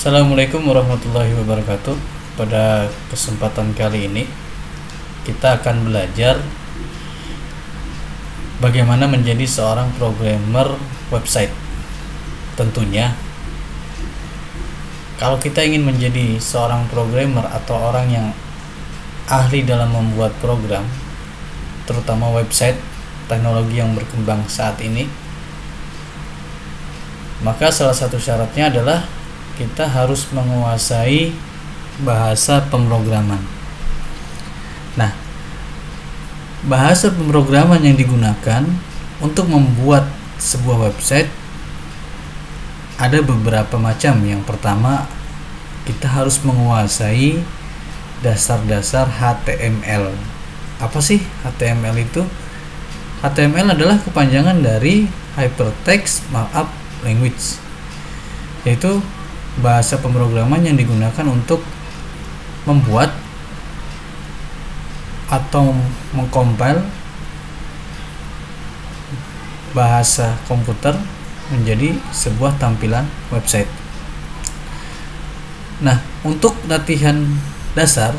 Assalamualaikum warahmatullahi wabarakatuh. Pada kesempatan kali ini kita akan belajar bagaimana menjadi seorang programmer website. Tentunya kalau kita ingin menjadi seorang programmer atau orang yang ahli dalam membuat program, terutama website, teknologi yang berkembang saat ini, maka salah satu syaratnya adalah kita harus menguasai bahasa pemrograman. Nah, bahasa pemrograman yang digunakan untuk membuat sebuah website ada beberapa macam. Yang pertama, kita harus menguasai dasar-dasar HTML. Apa sih HTML itu? HTML adalah kepanjangan dari Hypertext Markup Language, yaitu bahasa pemrograman yang digunakan untuk membuat atau mengcompile bahasa komputer menjadi sebuah tampilan website. Nah, untuk latihan dasar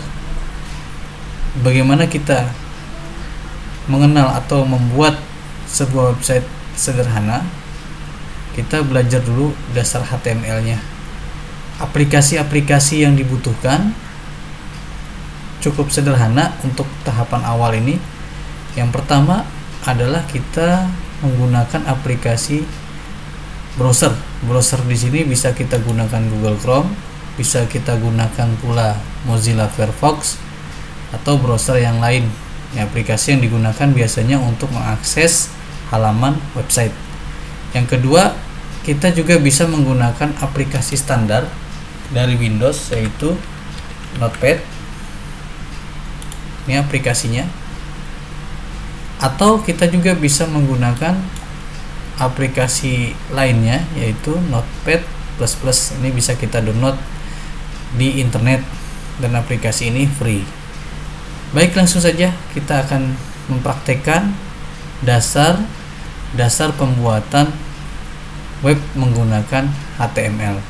bagaimana kita mengenal atau membuat sebuah website sederhana, kita belajar dulu dasar HTML-nya. Aplikasi-aplikasi yang dibutuhkan cukup sederhana untuk tahapan awal ini. Yang pertama adalah kita menggunakan aplikasi browser. Browser di sini bisa kita gunakan Google Chrome, bisa kita gunakan pula Mozilla Firefox atau browser yang lain. Aplikasi yang digunakan biasanya untuk mengakses halaman website. Yang kedua, kita juga bisa menggunakan aplikasi standar dari Windows, yaitu Notepad. Ini aplikasinya. Atau kita juga bisa menggunakan aplikasi lainnya, yaitu Notepad++. Ini bisa kita download di internet dan aplikasi ini free. Baik, langsung saja kita akan mempraktekkan dasar pembuatan web menggunakan HTML.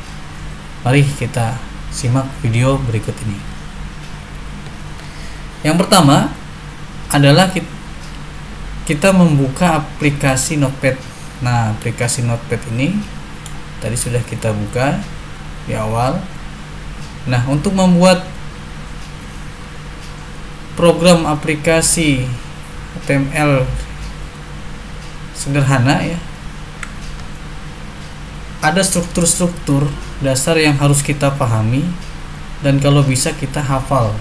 Mari kita simak video berikut ini. Yang pertama adalah kita membuka aplikasi Notepad. Nah, aplikasi Notepad ini tadi sudah kita buka di awal. Nah, untuk membuat program aplikasi HTML sederhana ya, ada struktur-struktur dasar yang harus kita pahami dan kalau bisa kita hafal,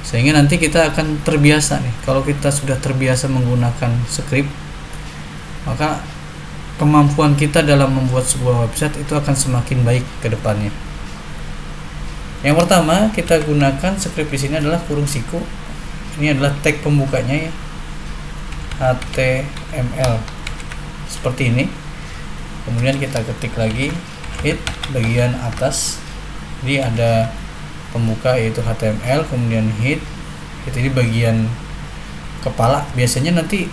sehingga nanti kita akan terbiasa nih. Kalau kita sudah terbiasa menggunakan script, maka kemampuan kita dalam membuat sebuah website itu akan semakin baik ke depannya. Yang pertama kita gunakan script di sini adalah kurung siku. Ini adalah tag pembukanya ya, HTML seperti ini. Kemudian kita ketik lagi hit bagian atas, jadi ada pembuka yaitu HTML, kemudian hit ini bagian kepala. Biasanya nanti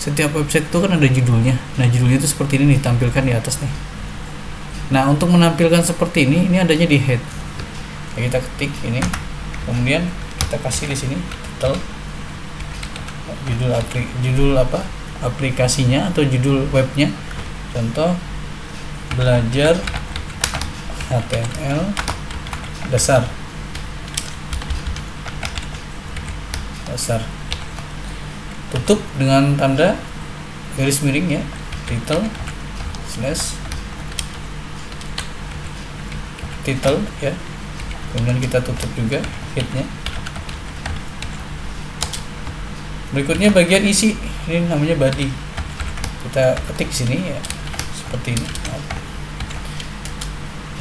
setiap website itu kan ada judulnya. Nah, judulnya itu seperti ini ditampilkan di atas nih. Nah, untuk menampilkan seperti ini adanya di head. Nah, kita ketik ini, kemudian kita kasih di sini title, judul aplikasinya atau judul webnya. Contoh, belajar HTML dasar. Tutup dengan tanda garis miring ya, title ya. Kemudian kita tutup juga hitnya. Berikutnya bagian isi, ini namanya body. Kita ketik sini ya, seperti ini.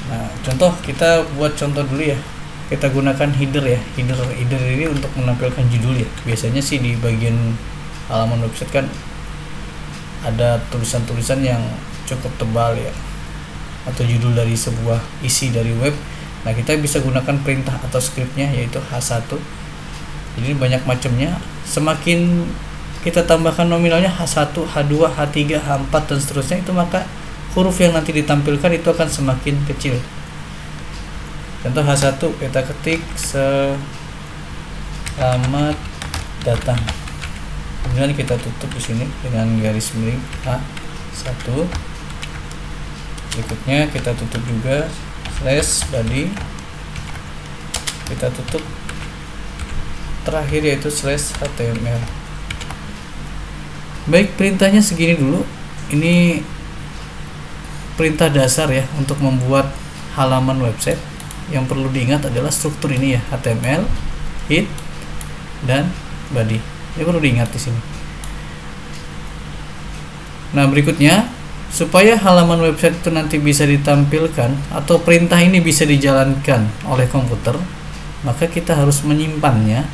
Nah, contoh kita buat contoh dulu ya. Kita gunakan header ya. Header ini untuk menampilkan judul ya. Biasanya sih di bagian halaman website kan ada tulisan-tulisan yang cukup tebal ya, atau judul dari sebuah isi dari web. Nah, kita bisa gunakan perintah atau scriptnya yaitu H1. Jadi banyak macamnya. Semakin kita tambahkan nominalnya H1, H2, H3, H4 dan seterusnya, itu maka huruf yang nanti ditampilkan itu akan semakin kecil. Contoh H1 kita ketik selamat datang. Kemudian kita tutup di sini dengan garis miring H1. Berikutnya kita tutup juga /body. Kita tutup terakhir yaitu /html. Baik, perintahnya segini dulu. Ini perintah dasar ya untuk membuat halaman website. Yang perlu diingat adalah struktur ini ya, HTML, head, dan body. Ini perlu diingat di sini. Nah, berikutnya supaya halaman website itu nanti bisa ditampilkan atau perintah ini bisa dijalankan oleh komputer, maka kita harus menyimpannya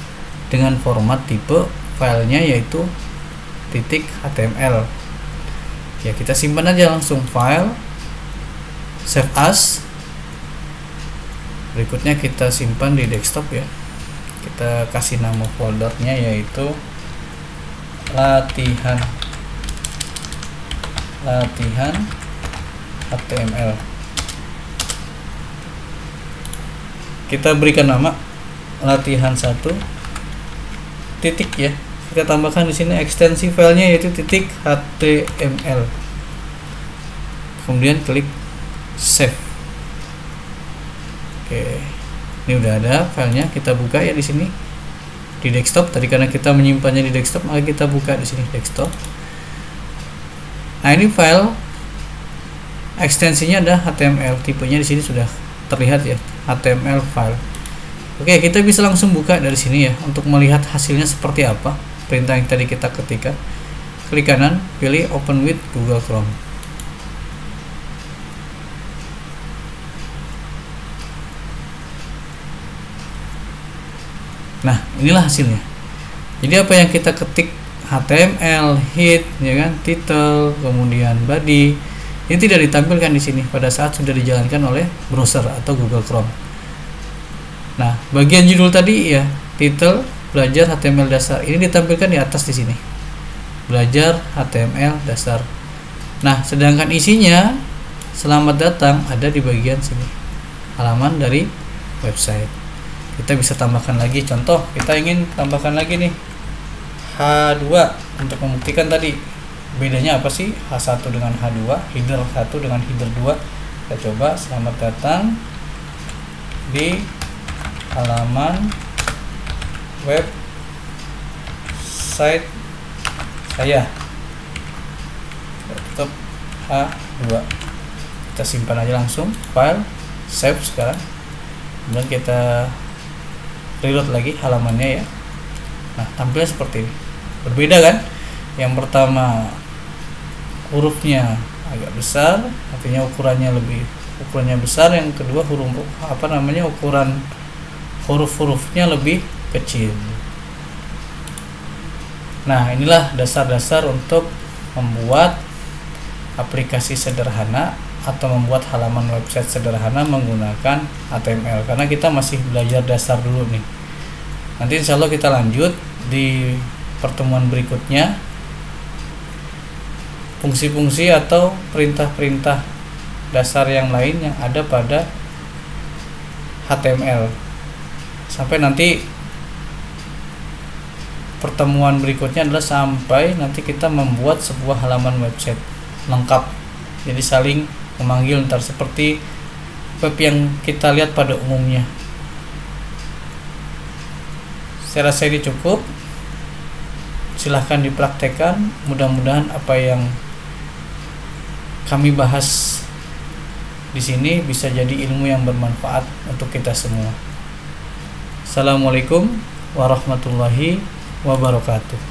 dengan format tipe filenya yaitu .html. Ya, kita simpan aja langsung file, save as. Berikutnya kita simpan di desktop ya. Kita kasih nama foldernya yaitu latihan HTML. Kita berikan nama latihan 1 titik ya. Kita tambahkan di sini ekstensi filenya yaitu .html. Kemudian klik save. Oke. Ini udah ada filenya, kita buka ya di sini di desktop. Tadi karena kita menyimpannya di desktop, maka kita buka di sini desktop. Nah, ini file ekstensinya ada HTML, tipenya di sini sudah terlihat ya, HTML file. Oke, kita bisa langsung buka dari sini ya untuk melihat hasilnya seperti apa. Perintah yang tadi kita ketikkan. Klik kanan, pilih Open with Google Chrome. Nah, inilah hasilnya. Jadi apa yang kita ketik, HTML, head, ya kan, title, kemudian body, ini tidak ditampilkan di sini pada saat sudah dijalankan oleh browser atau Google Chrome. Nah, bagian judul tadi ya, title belajar HTML dasar, ini ditampilkan di atas di sini. Belajar HTML dasar. Nah, sedangkan isinya selamat datang ada di bagian sini. Halaman dari website. Kita bisa tambahkan lagi, contoh kita ingin tambahkan lagi nih H2 untuk membuktikan tadi bedanya apa sih H1 dengan H2, header 1 dengan header 2. Kita coba selamat datang di halaman website saya. Tutup H2. Kita simpan aja langsung file, save sekarang. Kemudian kita reload lagi halamannya ya. Nah, tampilnya seperti ini. Berbeda kan? Yang pertama hurufnya agak besar, artinya ukurannya besar. Yang kedua ukuran huruf-hurufnya lebih kecil. Nah, inilah dasar-dasar untuk membuat aplikasi sederhana atau membuat halaman website sederhana menggunakan HTML, karena kita masih belajar dasar dulu nih. Nanti insya Allah kita lanjut di pertemuan berikutnya fungsi-fungsi atau perintah-perintah dasar yang lain yang ada pada HTML. Sampai nanti pertemuan berikutnya adalah sampai nanti kita membuat sebuah halaman website lengkap, jadi saling memanggil ntar seperti web yang kita lihat pada umumnya. Saya rasa ini cukup. Silahkan dipraktekkan. Mudah-mudahan apa yang kami bahas di sini bisa jadi ilmu yang bermanfaat untuk kita semua. Assalamualaikum warahmatullahi wabarakatuh.